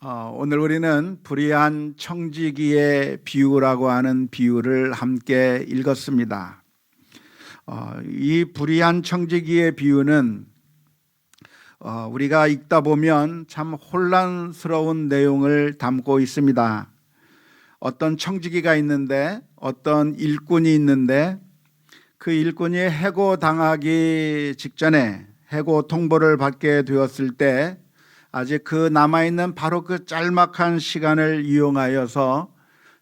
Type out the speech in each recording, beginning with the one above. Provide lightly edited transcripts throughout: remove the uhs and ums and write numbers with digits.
오늘 우리는 불의한 청지기의 비유라고 하는 비유를 함께 읽었습니다. 이 불의한 청지기의 비유는 우리가 읽다 보면 참 혼란스러운 내용을 담고 있습니다. 어떤 청지기가 있는데, 어떤 일꾼이 있는데, 그 일꾼이 해고당하기 직전에 해고 통보를 받게 되었을 때 아직 그 남아있는 바로 그 짤막한 시간을 이용하여서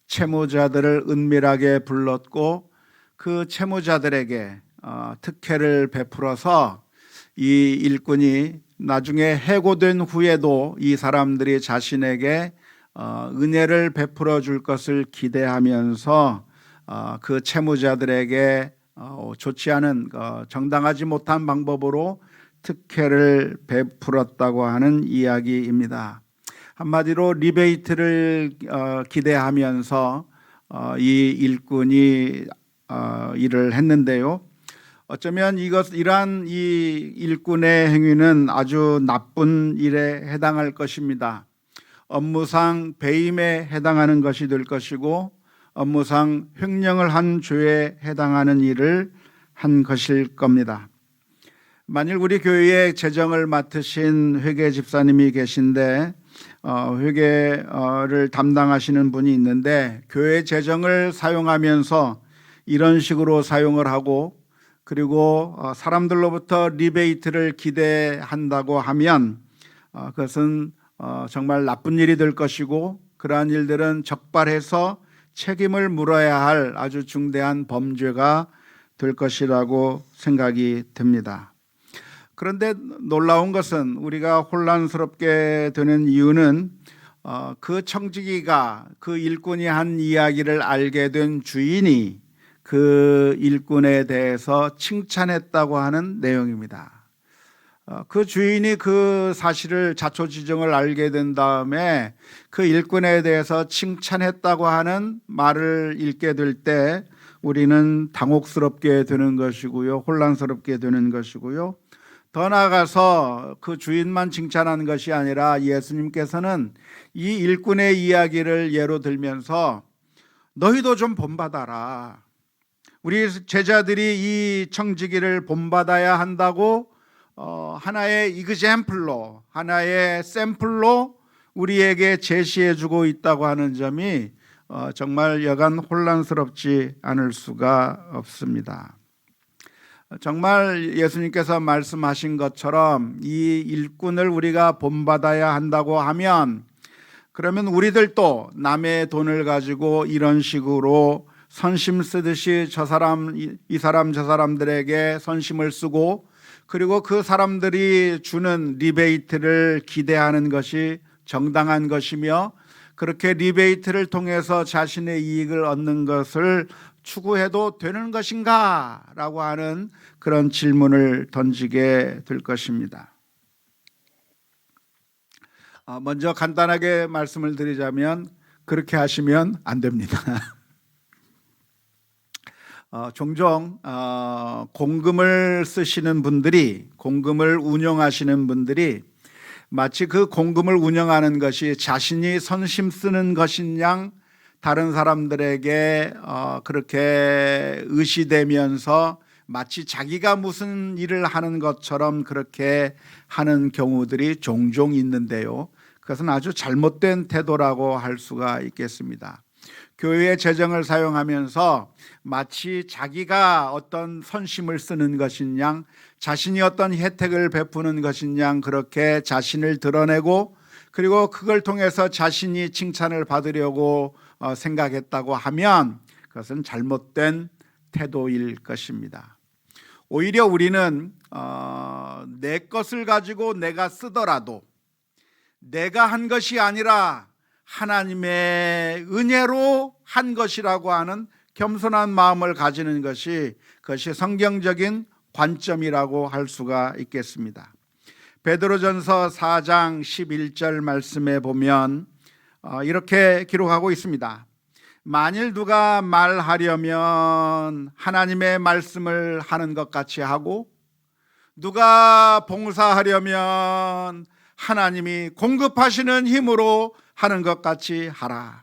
채무자들을 은밀하게 불렀고 그 채무자들에게 특혜를 베풀어서 이 일꾼이 나중에 해고된 후에도 이 사람들이 자신에게 은혜를 베풀어 줄 것을 기대하면서 그 채무자들에게 좋지 않은 정당하지 못한 방법으로 특혜를 베풀었다고 하는 이야기입니다. 한마디로 리베이트를 기대하면서 이 일꾼이 일을 했는데요. 어쩌면 이러한 이 일꾼의 행위는 아주 나쁜 일에 해당할 것입니다. 업무상 배임에 해당하는 것이 될 것이고 업무상 횡령을 한 죄에 해당하는 일을 한 것일 겁니다. 만일 우리 교회에 재정을 맡으신 회계 집사님이 계신데 회계를 담당하시는 분이 있는데 교회 재정을 사용하면서 이런 식으로 사용을 하고 그리고 사람들로부터 리베이트를 기대한다고 하면 그것은 정말 나쁜 일이 될 것이고 그러한 일들은 적발해서 책임을 물어야 할 아주 중대한 범죄가 될 것이라고 생각이 듭니다. 그런데 놀라운 것은 우리가 혼란스럽게 되는 이유는 그 청지기가 그 일꾼이 한 이야기를 알게 된 주인이 그 일꾼에 대해서 칭찬했다고 하는 내용입니다. 그 주인이 그 사실을 자초지종을 알게 된 다음에 그 일꾼에 대해서 칭찬했다고 하는 말을 읽게 될 때 우리는 당혹스럽게 되는 것이고요, 혼란스럽게 되는 것이고요. 더 나아가서 그 주인만 칭찬하는 것이 아니라 예수님께서는 이 일꾼의 이야기를 예로 들면서 너희도 좀 본받아라. 우리 제자들이 이 청지기를 본받아야 한다고 하나의 이그젬플로, 하나의 샘플로 우리에게 제시해주고 있다고 하는 점이 정말 여간 혼란스럽지 않을 수가 없습니다. 정말 예수님께서 말씀하신 것처럼 이 일꾼을 우리가 본받아야 한다고 하면 그러면 우리들도 남의 돈을 가지고 이런 식으로 선심 쓰듯이 이 사람 저 사람들에게 선심을 쓰고 그리고 그 사람들이 주는 리베이트를 기대하는 것이 정당한 것이며 그렇게 리베이트를 통해서 자신의 이익을 얻는 것을 추구해도 되는 것인가? 라고 하는 그런 질문을 던지게 될 것입니다. 먼저 간단하게 말씀을 드리자면 그렇게 하시면 안 됩니다. 종종 공금을 쓰시는 분들이, 공금을 운영하시는 분들이 마치 그 공금을 운영하는 것이 자신이 선심 쓰는 것인 양 다른 사람들에게 그렇게 의시되면서 마치 자기가 무슨 일을 하는 것처럼 그렇게 하는 경우들이 종종 있는데요. 그것은 아주 잘못된 태도라고 할 수가 있겠습니다. 교회의 재정을 사용하면서 마치 자기가 어떤 선심을 쓰는 것인 양, 자신이 어떤 혜택을 베푸는 것인 양 그렇게 자신을 드러내고 그리고 그걸 통해서 자신이 칭찬을 받으려고 생각했다고 하면 그것은 잘못된 태도일 것입니다. 오히려 우리는 내 것을 가지고 내가 쓰더라도 내가 한 것이 아니라 하나님의 은혜로 한 것이라고 하는 겸손한 마음을 가지는 것이 그것이 성경적인 관점이라고 할 수가 있겠습니다. 베드로전서 4장 11절 말씀에 보면 이렇게 기록하고 있습니다. 만일 누가 말하려면 하나님의 말씀을 하는 것 같이 하고 누가 봉사하려면 하나님이 공급하시는 힘으로 하는 것 같이 하라.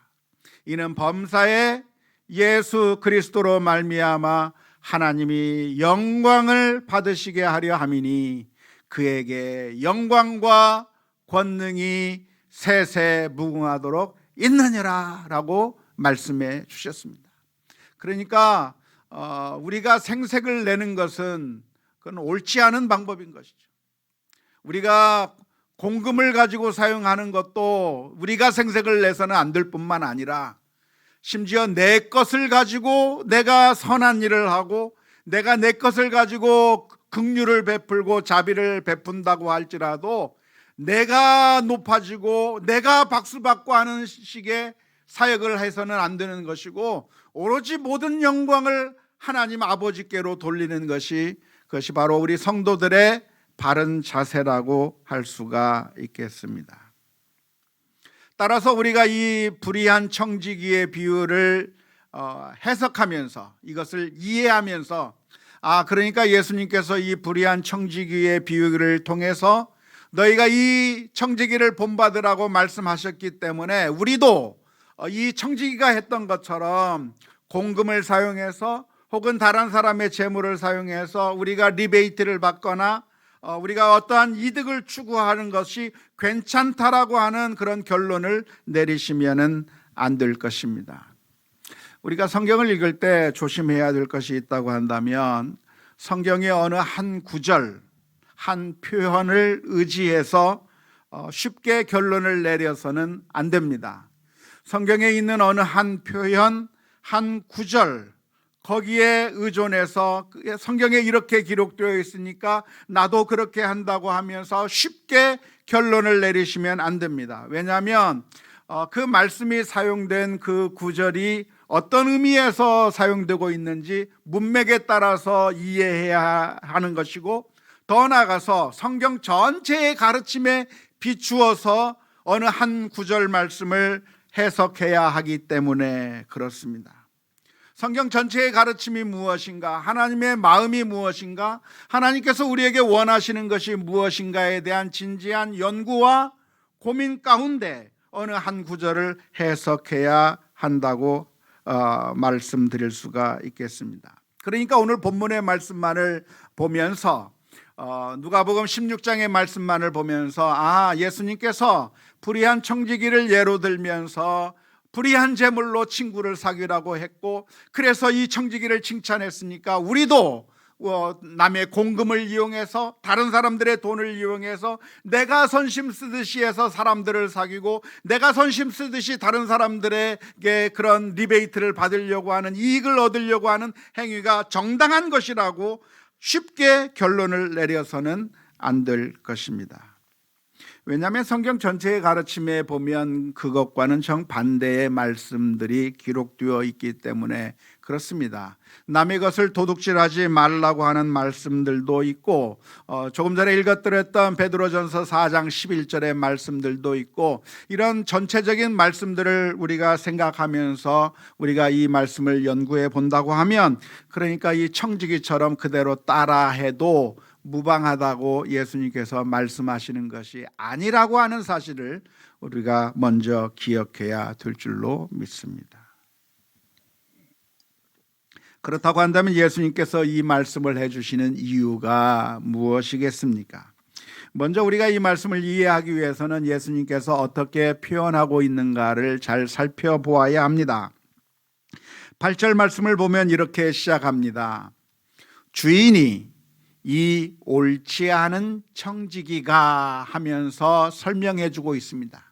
이는 범사에 예수 그리스도로 말미암아 하나님이 영광을 받으시게 하려 함이니 그에게 영광과 권능이 세세 무궁하도록 있느니라 라고 말씀해 주셨습니다. 그러니까 우리가 생색을 내는 것은 그건 옳지 않은 방법인 것이죠. 우리가 공금을 가지고 사용하는 것도 우리가 생색을 내서는 안 될 뿐만 아니라 심지어 내 것을 가지고 내가 선한 일을 하고 내가 내 것을 가지고 긍휼을 베풀고 자비를 베푼다고 할지라도 내가 높아지고 내가 박수받고 하는 식의 사역을 해서는 안 되는 것이고 오로지 모든 영광을 하나님 아버지께로 돌리는 그것이 바로 우리 성도들의 바른 자세라고 할 수가 있겠습니다. 따라서 우리가 이 불의한 청지기의 비유를 해석하면서 이것을 이해하면서 그러니까 예수님께서 이 불의한 청지기의 비유를 통해서 너희가 이 청지기를 본받으라고 말씀하셨기 때문에 우리도 이 청지기가 했던 것처럼 공금을 사용해서 혹은 다른 사람의 재물을 사용해서 우리가 리베이트를 받거나 우리가 어떠한 이득을 추구하는 것이 괜찮다라고 하는 그런 결론을 내리시면은 안 될 것입니다. 우리가 성경을 읽을 때 조심해야 될 것이 있다고 한다면 성경의 어느 한 구절, 한 표현을 의지해서 쉽게 결론을 내려서는 안 됩니다. 성경에 있는 어느 한 표현, 한 구절, 거기에 의존해서 성경에 이렇게 기록되어 있으니까 나도 그렇게 한다고 하면서 쉽게 결론을 내리시면 안 됩니다. 왜냐하면 그 말씀이 사용된 그 구절이 어떤 의미에서 사용되고 있는지 문맥에 따라서 이해해야 하는 것이고 더 나아가서 성경 전체의 가르침에 비추어서 어느 한 구절 말씀을 해석해야 하기 때문에 그렇습니다. 성경 전체의 가르침이 무엇인가, 하나님의 마음이 무엇인가, 하나님께서 우리에게 원하시는 것이 무엇인가에 대한 진지한 연구와 고민 가운데 어느 한 구절을 해석해야 한다고 말씀드릴 수가 있겠습니다. 그러니까 오늘 본문의 말씀만을 보면서 누가복음 16장의 말씀만을 보면서 예수님께서 불의한 청지기를 예로 들면서 불의한 재물로 친구를 사귀라고 했고 그래서 이 청지기를 칭찬했으니까 우리도 남의 공금을 이용해서 다른 사람들의 돈을 이용해서 내가 선심 쓰듯이 해서 사람들을 사귀고 내가 선심 쓰듯이 다른 사람들에게 그런 리베이트를 받으려고 하는 이익을 얻으려고 하는 행위가 정당한 것이라고 쉽게 결론을 내려서는 안 될 것입니다. 왜냐하면 성경 전체의 가르침에 보면 그것과는 정반대의 말씀들이 기록되어 있기 때문에 그렇습니다. 남의 것을 도둑질하지 말라고 하는 말씀들도 있고 조금 전에 읽어드렸던 베드로전서 4장 11절의 말씀들도 있고 이런 전체적인 말씀들을 우리가 생각하면서 우리가 이 말씀을 연구해 본다고 하면 그러니까 이 청지기처럼 그대로 따라해도 무방하다고 예수님께서 말씀하시는 것이 아니라고 하는 사실을 우리가 먼저 기억해야 될 줄로 믿습니다. 그렇다고 한다면 예수님께서 이 말씀을 해주시는 이유가 무엇이겠습니까? 먼저 우리가 이 말씀을 이해하기 위해서는 예수님께서 어떻게 표현하고 있는가를 잘 살펴보아야 합니다. 8절 말씀을 보면 이렇게 시작합니다. 주인이 이 옳지 않은 청지기가 하면서 설명해 주고 있습니다.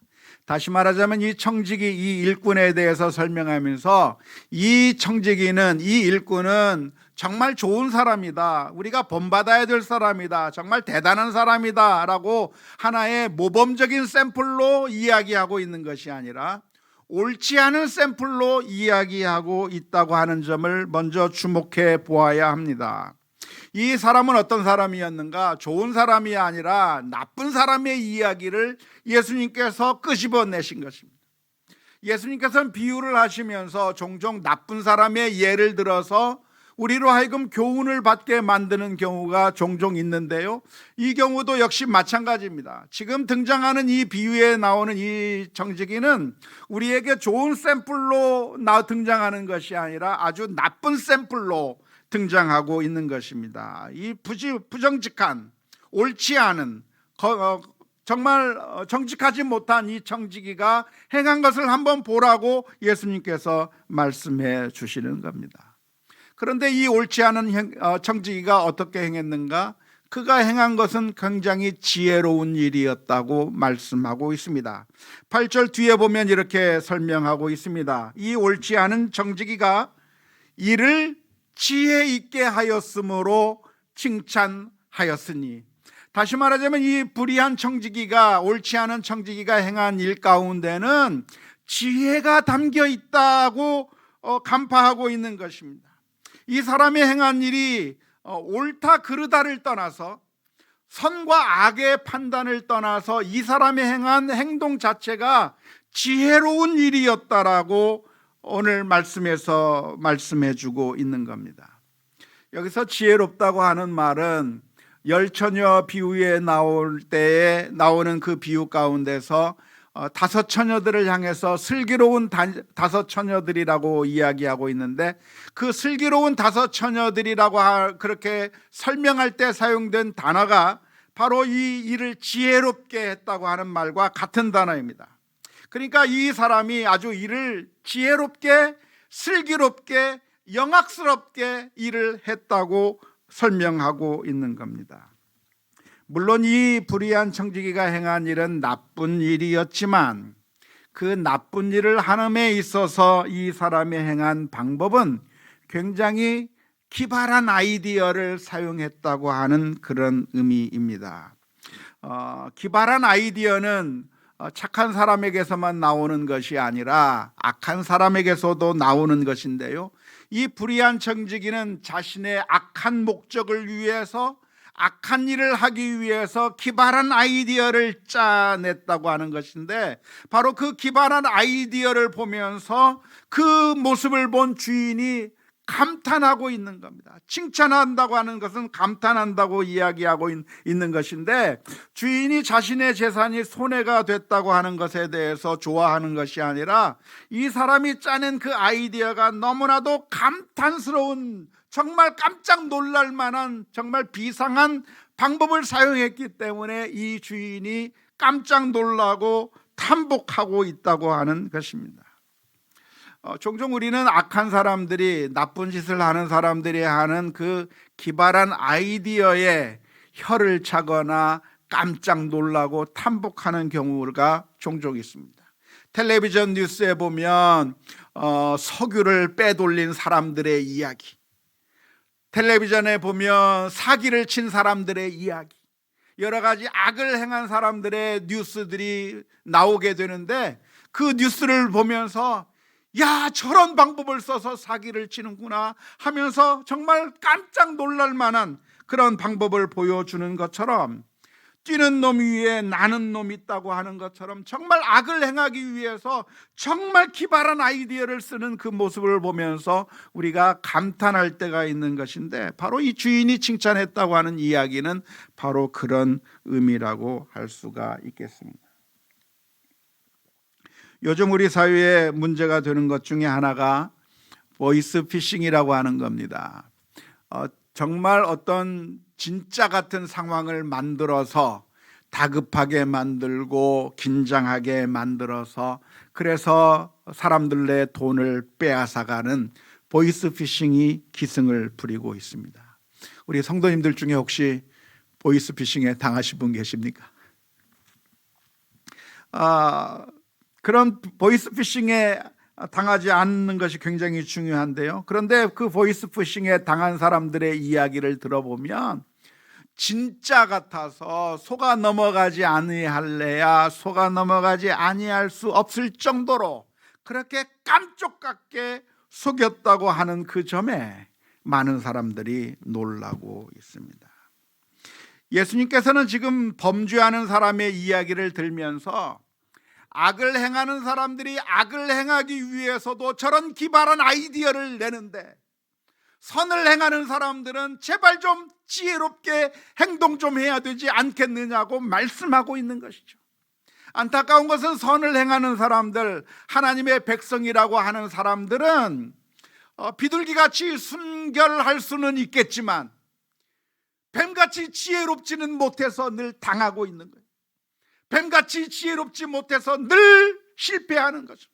다시 말하자면 이 청지기, 이 일꾼에 대해서 설명하면서 이 청지기는, 이 일꾼은 정말 좋은 사람이다, 우리가 본받아야 될 사람이다, 정말 대단한 사람이다 라고 하나의 모범적인 샘플로 이야기하고 있는 것이 아니라 옳지 않은 샘플로 이야기하고 있다고 하는 점을 먼저 주목해 보아야 합니다. 이 사람은 어떤 사람이었는가? 좋은 사람이 아니라 나쁜 사람의 이야기를 예수님께서 끄집어내신 것입니다. 예수님께서는 비유를 하시면서 종종 나쁜 사람의 예를 들어서 우리로 하여금 교훈을 받게 만드는 경우가 종종 있는데요, 이 경우도 역시 마찬가지입니다. 지금 등장하는 이 비유에 나오는 이 정직이는 우리에게 좋은 샘플로 등장하는 것이 아니라 아주 나쁜 샘플로 등장하고 있는 것입니다. 이 부정직한, 옳지 않은, 정말 정직하지 못한 이 정직이가 행한 것을 한번 보라고 예수님께서 말씀해 주시는 겁니다. 그런데 이 옳지 않은 정직이가 어떻게 행했는가? 그가 행한 것은 굉장히 지혜로운 일이었다고 말씀하고 있습니다. 8절 뒤에 보면 이렇게 설명하고 있습니다. 이 옳지 않은 정직이가 이를 지혜 있게 하였으므로 칭찬하였으니, 다시 말하자면 이 불의한 청지기가, 옳지 않은 청지기가 행한 일 가운데는 지혜가 담겨 있다고 간파하고 있는 것입니다. 이 사람이 행한 일이 옳다 그르다를 떠나서, 선과 악의 판단을 떠나서 이 사람이 행한 행동 자체가 지혜로운 일이었다라고 오늘 말씀에서 말씀해 주고 있는 겁니다. 여기서 지혜롭다고 하는 말은 열처녀 비유에 나올 때에 나오는 그 비유 가운데서 다섯 처녀들을 향해서 슬기로운 다섯 처녀들이라고 이야기하고 있는데, 그 슬기로운 다섯 처녀들이라고 그렇게 설명할 때 사용된 단어가 바로 이 일을 지혜롭게 했다고 하는 말과 같은 단어입니다. 그러니까 이 사람이 아주 일을 지혜롭게, 슬기롭게, 영악스럽게 일을 했다고 설명하고 있는 겁니다. 물론 이 불의한 청지기가 행한 일은 나쁜 일이었지만, 그 나쁜 일을 하는데 있어서 이 사람이 행한 방법은 굉장히 기발한 아이디어를 사용했다고 하는 그런 의미입니다. 기발한 아이디어는 착한 사람에게서만 나오는 것이 아니라 악한 사람에게서도 나오는 것인데요, 이 불의한 청지기는 자신의 악한 목적을 위해서, 악한 일을 하기 위해서 기발한 아이디어를 짜냈다고 하는 것인데, 바로 그 기발한 아이디어를 보면서 그 모습을 본 주인이 감탄하고 있는 겁니다. 칭찬한다고 하는 것은 감탄한다고 이야기하고 있는 것인데, 주인이 자신의 재산이 손해가 됐다고 하는 것에 대해서 좋아하는 것이 아니라 이 사람이 짜낸 그 아이디어가 너무나도 감탄스러운, 정말 깜짝 놀랄 만한 정말 비상한 방법을 사용했기 때문에 이 주인이 깜짝 놀라고 탐복하고 있다고 하는 것입니다. 종종 우리는 악한 사람들이, 나쁜 짓을 하는 사람들이 하는 그 기발한 아이디어에 혀를 차거나 깜짝 놀라고 탐복하는 경우가 종종 있습니다. 텔레비전 뉴스에 보면 석유를 빼돌린 사람들의 이야기, 텔레비전에 보면 사기를 친 사람들의 이야기, 여러 가지 악을 행한 사람들의 뉴스들이 나오게 되는데, 그 뉴스를 보면서 야, 저런 방법을 써서 사기를 치는구나 하면서 정말 깜짝 놀랄 만한 그런 방법을 보여주는 것처럼, 뛰는 놈 위에 나는 놈이 있다고 하는 것처럼 정말 악을 행하기 위해서 정말 기발한 아이디어를 쓰는 그 모습을 보면서 우리가 감탄할 때가 있는 것인데, 바로 이 주인이 칭찬했다고 하는 이야기는 바로 그런 의미라고 할 수가 있겠습니다. 요즘 우리 사회에 문제가 되는 것 중에 하나가 보이스 피싱이라고 하는 겁니다. 정말 어떤 진짜 같은 상황을 만들어서 다급하게 만들고 긴장하게 만들어서, 그래서 사람들의 돈을 빼앗아가는 보이스 피싱이 기승을 부리고 있습니다. 우리 성도님들 중에 혹시 보이스 피싱에 당하신 분 계십니까? 그런 보이스 피싱에 당하지 않는 것이 굉장히 중요한데요, 그런데 그 보이스 피싱에 당한 사람들의 이야기를 들어보면 진짜 같아서 속아 넘어가지 아니할래야 속아 넘어가지 아니할 수 없을 정도로 그렇게 깜짝같게 속였다고 하는 그 점에 많은 사람들이 놀라고 있습니다. 예수님께서는 지금 범죄하는 사람의 이야기를 들면서 악을 행하는 사람들이 악을 행하기 위해서도 저런 기발한 아이디어를 내는데, 선을 행하는 사람들은 제발 좀 지혜롭게 행동 좀 해야 되지 않겠느냐고 말씀하고 있는 것이죠. 안타까운 것은 선을 행하는 사람들, 하나님의 백성이라고 하는 사람들은 비둘기같이 순결할 수는 있겠지만 뱀같이 지혜롭지는 못해서 늘 당하고 있는 거예요. 뱀같이 지혜롭지 못해서 늘 실패하는 거죠.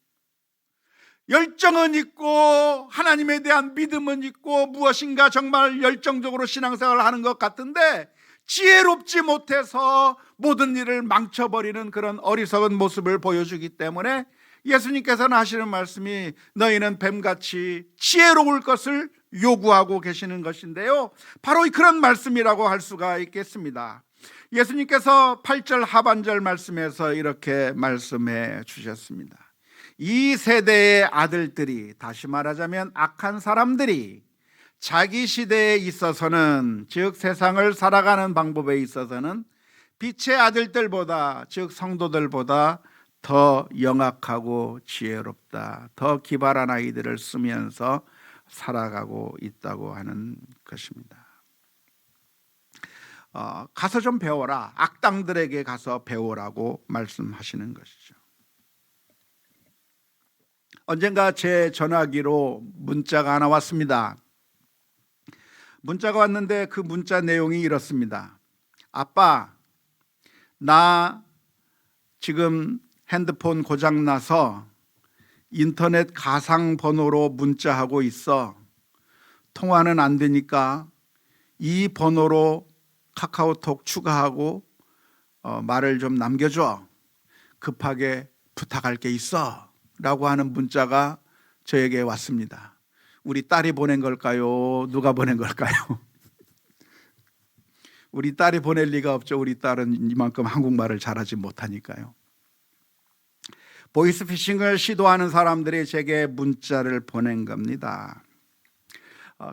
열정은 있고 하나님에 대한 믿음은 있고 무엇인가 정말 열정적으로 신앙생활을 하는 것 같은데 지혜롭지 못해서 모든 일을 망쳐버리는 그런 어리석은 모습을 보여주기 때문에 예수님께서는 하시는 말씀이 너희는 뱀같이 지혜로울 것을 요구하고 계시는 것인데요, 바로 그런 말씀이라고 할 수가 있겠습니다. 예수님께서 8절 하반절 말씀에서 이렇게 말씀해 주셨습니다. 이 세대의 아들들이, 다시 말하자면 악한 사람들이 자기 시대에 있어서는, 즉 세상을 살아가는 방법에 있어서는 빛의 아들들보다, 즉 성도들보다 더 영악하고 지혜롭다, 더 기발한 아이들을 쓰면서 살아가고 있다고 하는 것입니다. 가서 좀 배워라, 악당들에게 가서 배우라고 말씀하시는 것이죠. 언젠가 제 전화기로 문자가 하나 왔습니다. 문자가 왔는데 그 문자 내용이 이렇습니다. 아빠, 나 지금 핸드폰 고장나서 인터넷 가상 번호로 문자하고 있어. 통화는 안 되니까 이 번호로 카카오톡 추가하고 말을 좀 남겨줘. 급하게 부탁할 게 있어 라고 하는 문자가 저에게 왔습니다. 우리 딸이 보낸 걸까요? 누가 보낸 걸까요? 우리 딸이 보낼 리가 없죠. 우리 딸은 이만큼 한국말을 잘하지 못하니까요. 보이스피싱을 시도하는 사람들이 제게 문자를 보낸 겁니다.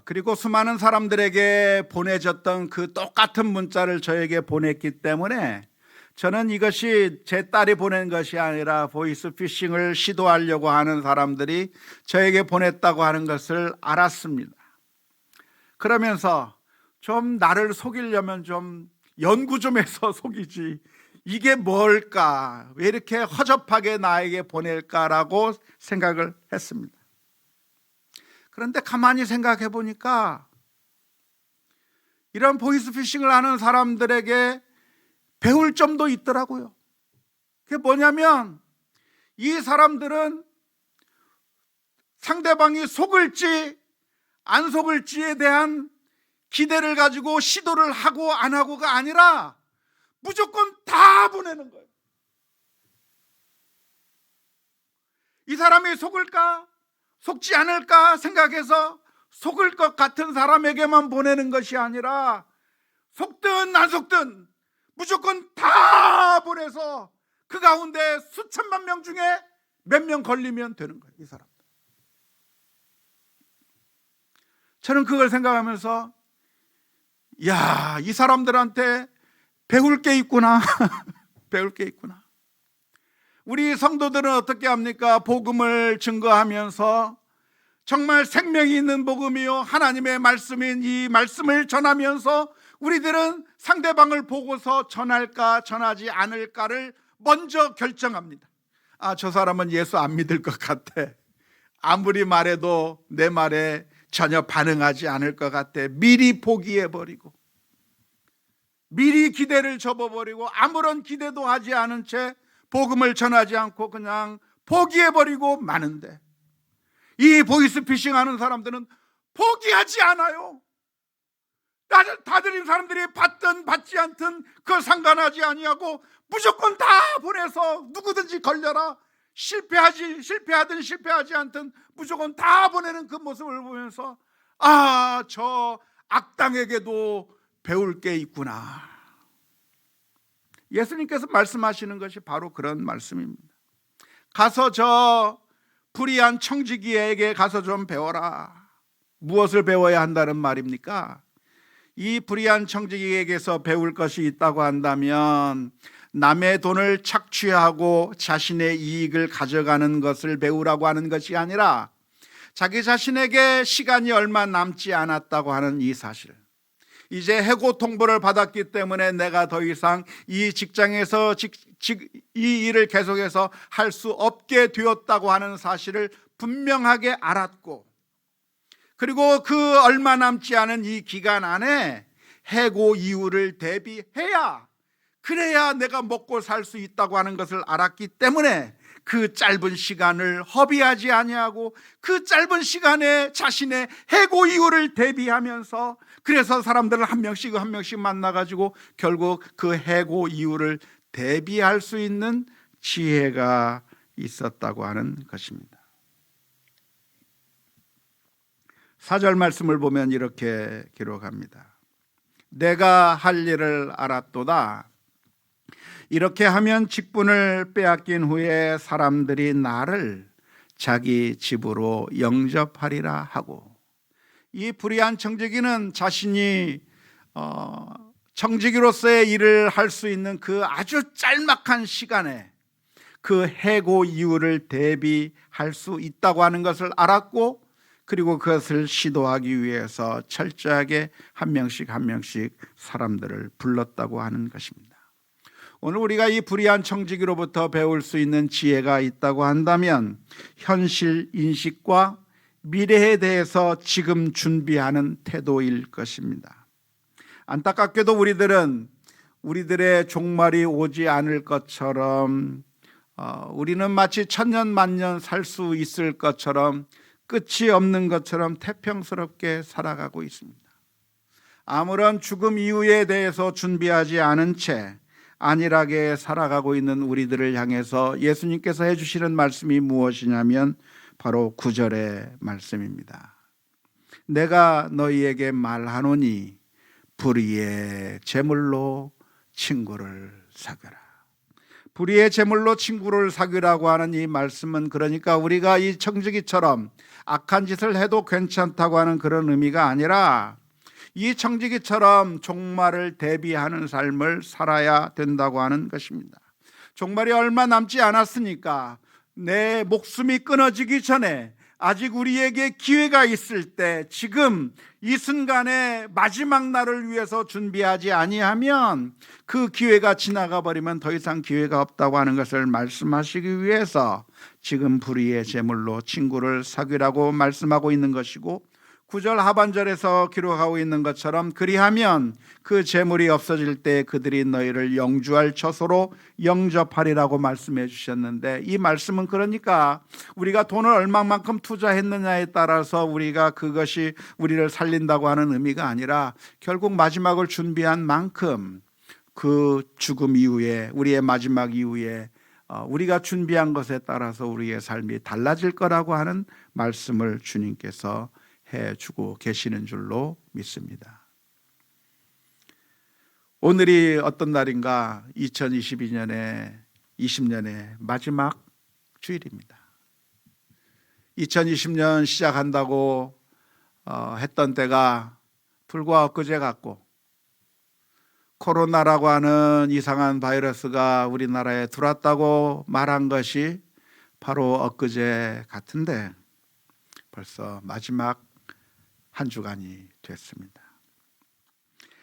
그리고 수많은 사람들에게 보내졌던 그 똑같은 문자를 저에게 보냈기 때문에 저는 이것이 제 딸이 보낸 것이 아니라 보이스피싱을 시도하려고 하는 사람들이 저에게 보냈다고 하는 것을 알았습니다. 그러면서 좀 나를 속이려면 좀 연구 좀 해서 속이지, 이게 뭘까, 왜 이렇게 허접하게 나에게 보낼까라고 생각을 했습니다. 그런데 가만히 생각해 보니까 이런 보이스피싱을 하는 사람들에게 배울 점도 있더라고요. 그게 뭐냐면 이 사람들은 상대방이 속을지 안 속을지에 대한 기대를 가지고 시도를 하고 안 하고가 아니라 무조건 다 보내는 거예요. 이 사람이 속을까 속지 않을까 생각해서 속을 것 같은 사람에게만 보내는 것이 아니라 속든 안 속든 무조건 다 보내서 그 가운데 수천만 명 중에 몇 명 걸리면 되는 거예요. 이 사람들. 저는 그걸 생각하면서 야, 이 사람들한테 배울 게 있구나. 배울 게 있구나. 우리 성도들은 어떻게 합니까? 복음을 증거하면서 정말 생명이 있는 복음이요 하나님의 말씀인 이 말씀을 전하면서 우리들은 상대방을 보고서 전할까 전하지 않을까를 먼저 결정합니다. 아, 저 사람은 예수 안 믿을 것 같아. 아무리 말해도 내 말에 전혀 반응하지 않을 것 같아. 미리 포기해버리고 미리 기대를 접어버리고 아무런 기대도 하지 않은 채 복음을 전하지 않고 그냥 포기해버리고 마는데, 이 보이스피싱 하는 사람들은 포기하지 않아요. 다들 이 사람들이 받든 받지 않든 그걸 상관하지 아니하고 무조건 다 보내서 누구든지 걸려라, 실패하든 실패하지 않든 무조건 다 보내는 그 모습을 보면서 아, 저 악당에게도 배울 게 있구나. 예수님께서 말씀하시는 것이 바로 그런 말씀입니다. 가서 저 불의한 청지기에게 가서 좀 배워라. 무엇을 배워야 한다는 말입니까? 이 불의한 청지기에게서 배울 것이 있다고 한다면 남의 돈을 착취하고 자신의 이익을 가져가는 것을 배우라고 하는 것이 아니라 자기 자신에게 시간이 얼마 남지 않았다고 하는 이 사실, 이제 해고 통보를 받았기 때문에 내가 더 이상 이 직장에서 이 일을 계속해서 할 수 없게 되었다고 하는 사실을 분명하게 알았고, 그리고 그 얼마 남지 않은 이 기간 안에 해고 이유를 대비해야, 그래야 내가 먹고 살 수 있다고 하는 것을 알았기 때문에 그 짧은 시간을 허비하지 아니하고 그 짧은 시간에 자신의 해고 이유를 대비하면서, 그래서 사람들을 한 명씩 만나가지고 결국 그 해고 이유를 대비할 수 있는 지혜가 있었다고 하는 것입니다. 4절 말씀을 보면 이렇게 기록합니다. 내가 할 일을 알았도다. 이렇게 하면 직분을 빼앗긴 후에 사람들이 나를 자기 집으로 영접하리라 하고, 이 불의한 청지기는 자신이 청지기로서의 일을 할 수 있는 그 아주 짤막한 시간에 그 해고 이유를 대비할 수 있다고 하는 것을 알았고, 그리고 그것을 시도하기 위해서 철저하게 한 명씩 사람들을 불렀다고 하는 것입니다. 오늘 우리가 이 불의한 청지기로부터 배울 수 있는 지혜가 있다고 한다면 현실 인식과 미래에 대해서 지금 준비하는 태도일 것입니다. 안타깝게도 우리들의 종말이 오지 않을 것처럼, 우리는 마치 천년 만년 살 수 있을 것처럼, 끝이 없는 것처럼 태평스럽게 살아가고 있습니다. 아무런 죽음 이후에 대해서 준비하지 않은 채 안일하게 살아가고 있는 우리들을 향해서 예수님께서 해주시는 말씀이 무엇이냐면 바로 9절의 말씀입니다. 내가 너희에게 말하노니 불의의 제물로 친구를 사귀라. 불의의 제물로 친구를 사귀라고 하는 이 말씀은, 그러니까 우리가 이 청지기처럼 악한 짓을 해도 괜찮다고 하는 그런 의미가 아니라, 이 청지기처럼 종말을 대비하는 삶을 살아야 된다고 하는 것입니다. 종말이 얼마 남지 않았으니까 내 목숨이 끊어지기 전에 아직 우리에게 기회가 있을 때, 지금 이 순간에 마지막 날을 위해서 준비하지 아니하면 그 기회가 지나가 버리면 더 이상 기회가 없다고 하는 것을 말씀하시기 위해서 지금 불의의 제물로 친구를 사귀라고 말씀하고 있는 것이고, 9절 하반절에서 기록하고 있는 것처럼 그리하면 그 재물이 없어질 때 그들이 너희를 영주할 처소로 영접하리라고 말씀해 주셨는데, 이 말씀은 그러니까 우리가 돈을 얼마만큼 투자했느냐에 따라서 우리가 그것이 우리를 살린다고 하는 의미가 아니라, 결국 마지막을 준비한 만큼 그 죽음 이후에, 우리의 마지막 이후에 우리가 준비한 것에 따라서 우리의 삶이 달라질 거라고 하는 말씀을 주님께서 해주고 계시는 줄로 믿습니다. 오늘이 어떤 날인가? 2020년의 마지막 주일입니다. 2020년 시작한다고 했던 때가 불과 엊그제 같고, 코로나라고 하는 이상한 바이러스가 우리나라에 들어왔다고 말한 것이 바로 엊그제 같은데, 벌써 마지막 한 주간이 됐습니다.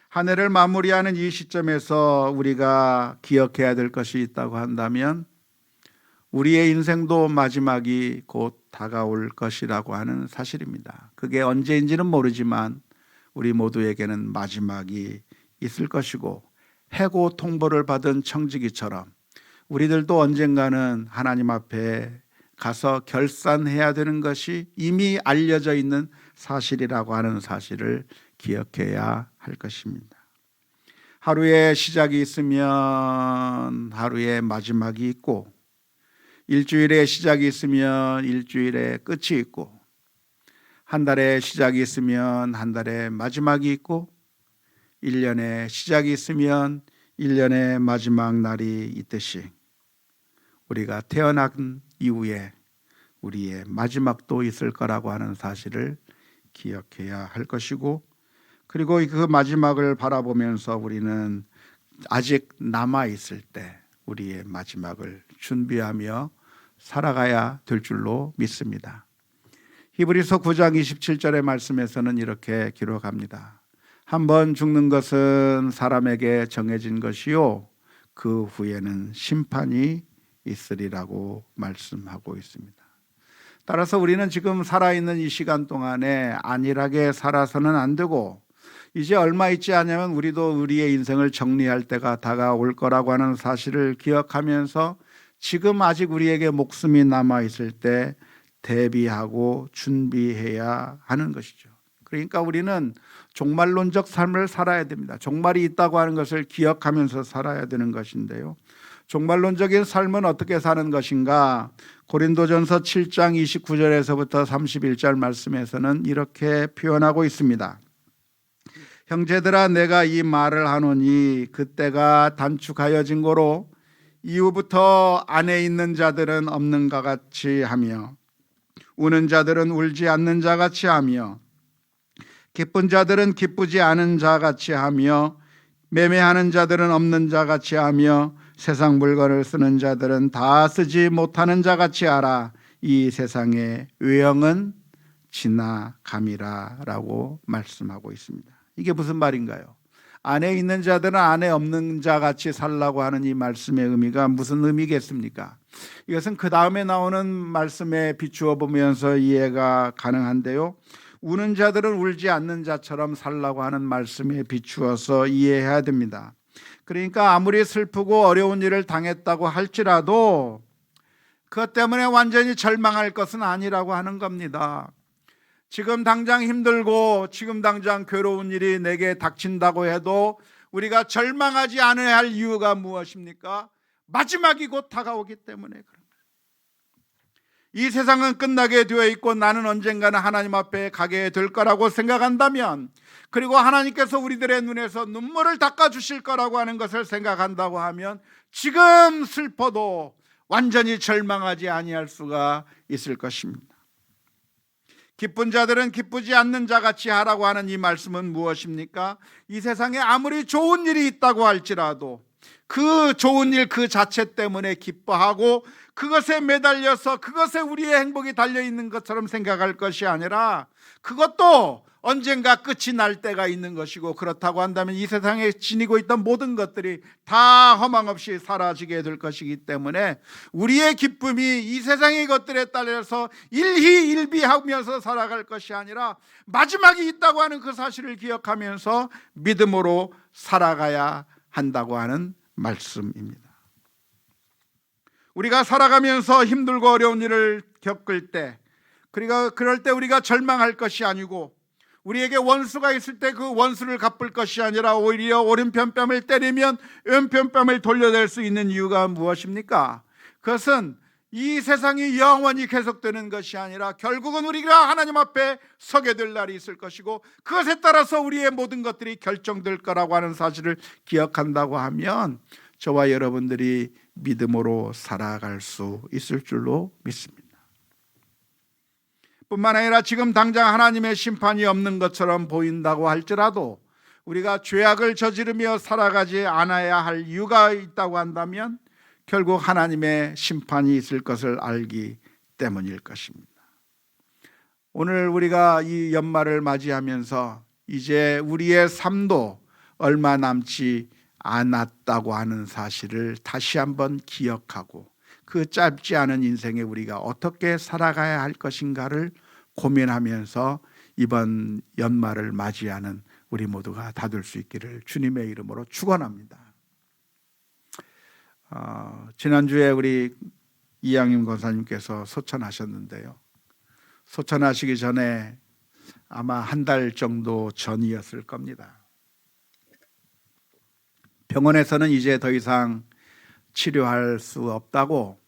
한 해를 마무리하는 이 시점에서 우리가 기억해야 될 것이 있다고 한다면, 우리의 인생도 마지막이 곧 다가올 것이라고 하는 사실입니다. 그게 언제인지는 모르지만 우리 모두에게는 마지막이 있을 것이고, 해고 통보를 받은 청지기처럼 우리들도 언젠가는 하나님 앞에 가서 결산해야 되는 것이 이미 알려져 있는 사실이라고 하는 사실을 기억해야 할 것입니다. 하루의 시작이 있으면 하루의 마지막이 있고, 일주일의 시작이 있으면 일주일의 끝이 있고, 한 달의 시작이 있으면 한 달의 마지막이 있고, 1년의 시작이 있으면 1년의 마지막 날이 있듯이 우리가 태어난 이후에 우리의 마지막도 있을 거라고 하는 사실을 기억해야 할 것이고, 그리고 그 마지막을 바라보면서 우리는 아직 남아있을 때 우리의 마지막을 준비하며 살아가야 될 줄로 믿습니다. 히브리서 9장 27절의 말씀에서는 이렇게 기록합니다. 한번 죽는 것은 사람에게 정해진 것이요 그 후에는 심판이 있으리라고 말씀하고 있습니다. 따라서 우리는 지금 살아있는 이 시간 동안에 안일하게 살아서는 안 되고, 이제 얼마 있지 않으면 우리도 우리의 인생을 정리할 때가 다가올 거라고 하는 사실을 기억하면서 지금 아직 우리에게 목숨이 남아있을 때 대비하고 준비해야 하는 것이죠. 그러니까 우리는 종말론적 삶을 살아야 됩니다. 종말이 있다고 하는 것을 기억하면서 살아야 되는 것인데요, 종말론적인 삶은 어떻게 사는 것인가? 고린도전서 7장 29절에서부터 31절 말씀에서는 이렇게 표현하고 있습니다. 형제들아, 내가 이 말을 하노니 그때가 단축하여진 고로 이후부터 안에 있는 자들은 없는 것 같이 하며, 우는 자들은 울지 않는 자 같이 하며, 기쁜 자들은 기쁘지 않은 자 같이 하며, 매매하는 자들은 없는 자 같이 하며, 세상 물건을 쓰는 자들은 다 쓰지 못하는 자 같이 하라. 이 세상의 외형은 지나감이라 라고 말씀하고 있습니다. 이게 무슨 말인가요? 안에 있는 자들은 안에 없는 자 같이 살라고 하는 이 말씀의 의미가 무슨 의미겠습니까? 이것은 그 다음에 나오는 말씀에 비추어 보면서 이해가 가능한데요, 우는 자들은 울지 않는 자처럼 살라고 하는 말씀에 비추어서 이해해야 됩니다. 그러니까 아무리 슬프고 어려운 일을 당했다고 할지라도 그것 때문에 완전히 절망할 것은 아니라고 하는 겁니다. 지금 당장 힘들고 지금 당장 괴로운 일이 내게 닥친다고 해도 우리가 절망하지 않아야 할 이유가 무엇입니까? 마지막이 곧 다가오기 때문에 그런 거예요. 이 세상은 끝나게 되어 있고 나는 언젠가는 하나님 앞에 가게 될 거라고 생각한다면, 그리고 하나님께서 우리들의 눈에서 눈물을 닦아주실 거라고 하는 것을 생각한다고 하면, 지금 슬퍼도 완전히 절망하지 아니할 수가 있을 것입니다. 기쁜 자들은 기쁘지 않는 자 같이 하라고 하는 이 말씀은 무엇입니까? 이 세상에 아무리 좋은 일이 있다고 할지라도 그 좋은 일 그 자체 때문에 기뻐하고 그것에 매달려서 그것에 우리의 행복이 달려있는 것처럼 생각할 것이 아니라, 그것도 언젠가 끝이 날 때가 있는 것이고, 그렇다고 한다면 이 세상에 지니고 있던 모든 것들이 다 허망없이 사라지게 될 것이기 때문에 우리의 기쁨이 이 세상의 것들에 따라서 일희일비하면서 살아갈 것이 아니라 마지막이 있다고 하는 그 사실을 기억하면서 믿음으로 살아가야 한다고 하는 말씀입니다. 우리가 살아가면서 힘들고 어려운 일을 겪을 때, 그럴 때 우리가 절망할 것이 아니고, 우리에게 원수가 있을 때 그 원수를 갚을 것이 아니라 오히려 오른편 뺨을 때리면 왼편 뺨을 돌려댈 수 있는 이유가 무엇입니까? 그것은 이 세상이 영원히 계속되는 것이 아니라 결국은 우리가 하나님 앞에 서게 될 날이 있을 것이고, 그것에 따라서 우리의 모든 것들이 결정될 거라고 하는 사실을 기억한다고 하면 저와 여러분들이 믿음으로 살아갈 수 있을 줄로 믿습니다. 뿐만 아니라 지금 당장 하나님의 심판이 없는 것처럼 보인다고 할지라도 우리가 죄악을 저지르며 살아가지 않아야 할 이유가 있다고 한다면 결국 하나님의 심판이 있을 것을 알기 때문일 것입니다. 오늘 우리가 이 연말을 맞이하면서 이제 우리의 삶도 얼마 남지 않았다고 하는 사실을 다시 한번 기억하고, 그 짧지 않은 인생에 우리가 어떻게 살아가야 할 것인가를 고민하면서 이번 연말을 맞이하는 우리 모두가 다 될 수 있기를 주님의 이름으로 축원합니다. 지난주에 우리 이양임 권사님께서 소천하셨는데요, 소천하시기 전에 아마 한 달 정도 전이었을 겁니다. 병원에서는 이제 더 이상 치료할 수 없다고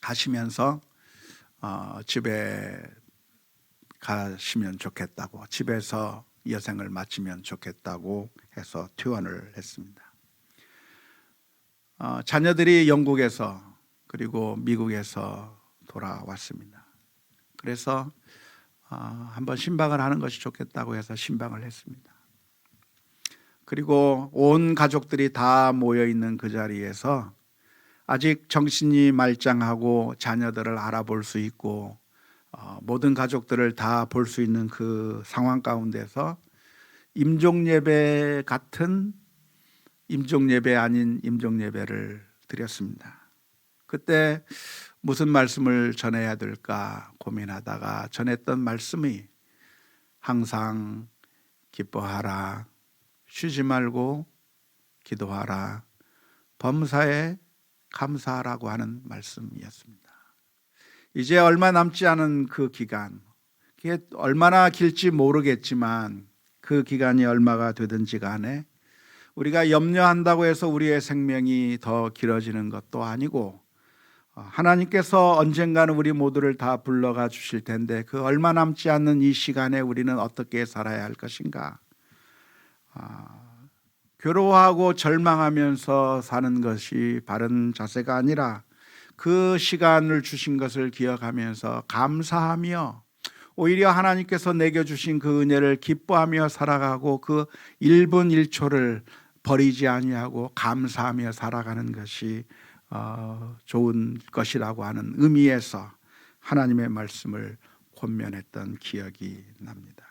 하시면서 집에 가시면 좋겠다고, 집에서 여생을 마치면 좋겠다고 해서 퇴원을 했습니다. 자녀들이 영국에서 그리고 미국에서 돌아왔습니다. 그래서 한번 신방을 하는 것이 좋겠다고 해서 신방을 했습니다. 그리고 온 가족들이 다 모여있는 그 자리에서 아직 정신이 말짱하고 자녀들을 알아볼 수 있고 모든 가족들을 다 볼 수 있는 그 상황 가운데서 임종예배 같은 임종예배 아닌 임종예배를 드렸습니다. 그때 무슨 말씀을 전해야 될까 고민하다가 전했던 말씀이 항상 기뻐하라, 쉬지 말고 기도하라, 범사에 감사하라고 하는 말씀이었습니다. 이제 얼마 남지 않은 그 기간, 그게 얼마나 길지 모르겠지만 그 기간이 얼마가 되든지 간에 우리가 염려한다고 해서 우리의 생명이 더 길어지는 것도 아니고 하나님께서 언젠가는 우리 모두를 다 불러가 주실 텐데 그 얼마 남지 않는 이 시간에 우리는 어떻게 살아야 할 것인가? 괴로워하고 절망하면서 사는 것이 바른 자세가 아니라 그 시간을 주신 것을 기억하면서 감사하며 오히려 하나님께서 내게 주신 그 은혜를 기뻐하며 살아가고 그 1분 1초를 버리지 아니하고 감사하며 살아가는 것이 좋은 것이라고 하는 의미에서 하나님의 말씀을 권면했던 기억이 납니다.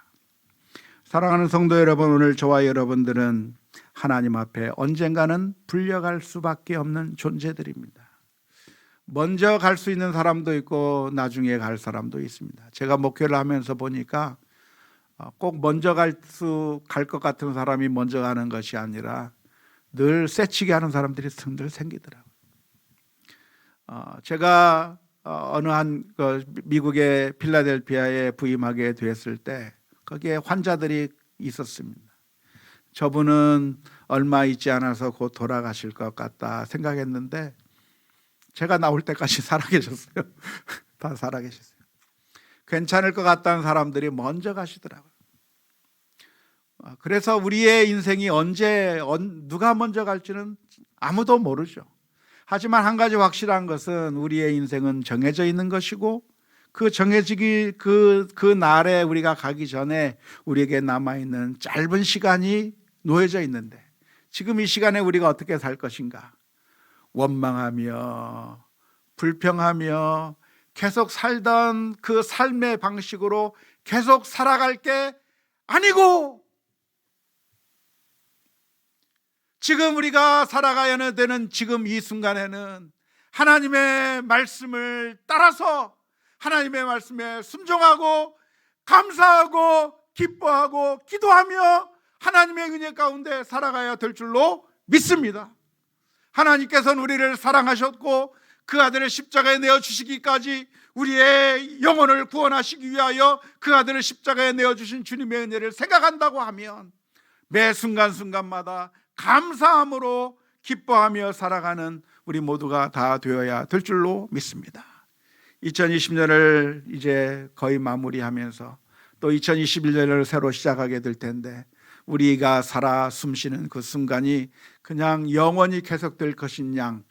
사랑하는 성도 여러분, 오늘 저와 여러분들은 하나님 앞에 언젠가는 불려갈 수밖에 없는 존재들입니다. 먼저 갈 수 있는 사람도 있고 나중에 갈 사람도 있습니다. 제가 목회를 하면서 보니까 꼭 먼저 갈 것 같은 사람이 먼저 가는 것이 아니라 늘 새치기 하는 사람들이 늘 생기더라고요. 제가 어느 한 미국의 필라델피아에 부임하게 됐을 때 거기에 환자들이 있었습니다. 저분은 얼마 있지 않아서 곧 돌아가실 것 같다 생각했는데 제가 나올 때까지 살아계셨어요. 다 살아계셨어요. 괜찮을 것 같다는 사람들이 먼저 가시더라고요. 그래서 우리의 인생이 언제 누가 먼저 갈지는 아무도 모르죠. 하지만 한 가지 확실한 것은 우리의 인생은 정해져 있는 것이고 그 정해지기 그 날에 우리가 가기 전에 우리에게 남아있는 짧은 시간이 놓여져 있는데 지금 이 시간에 우리가 어떻게 살 것인가? 원망하며 불평하며 계속 살던 그 삶의 방식으로 계속 살아갈 게 아니고 지금 우리가 살아가야 되는 지금 이 순간에는 하나님의 말씀을 따라서 하나님의 말씀에 순종하고 감사하고 기뻐하고 기도하며 하나님의 은혜 가운데 살아가야 될 줄로 믿습니다. 하나님께서는 우리를 사랑하셨고 그 아들을 십자가에 내어주시기까지 우리의 영혼을 구원하시기 위하여 그 아들을 십자가에 내어주신 주님의 은혜를 생각한다고 하면 매 순간순간마다 감사함으로 기뻐하며 살아가는 우리 모두가 다 되어야 될 줄로 믿습니다. 2020년을 이제 거의 마무리하면서 또 2021년을 새로 시작하게 될 텐데 우리가 살아 숨쉬는 그 순간이 그냥 영원히 계속될 것인 양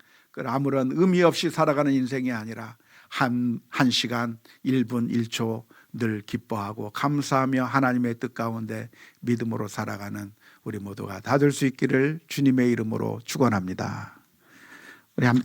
아무런 의미 없이 살아가는 인생이 아니라 한 시간 1분 1초 늘 기뻐하고 감사하며 하나님의 뜻 가운데 믿음으로 살아가는 우리 모두가 다 될 수 있기를 주님의 이름으로 축원합니다. 우리 함께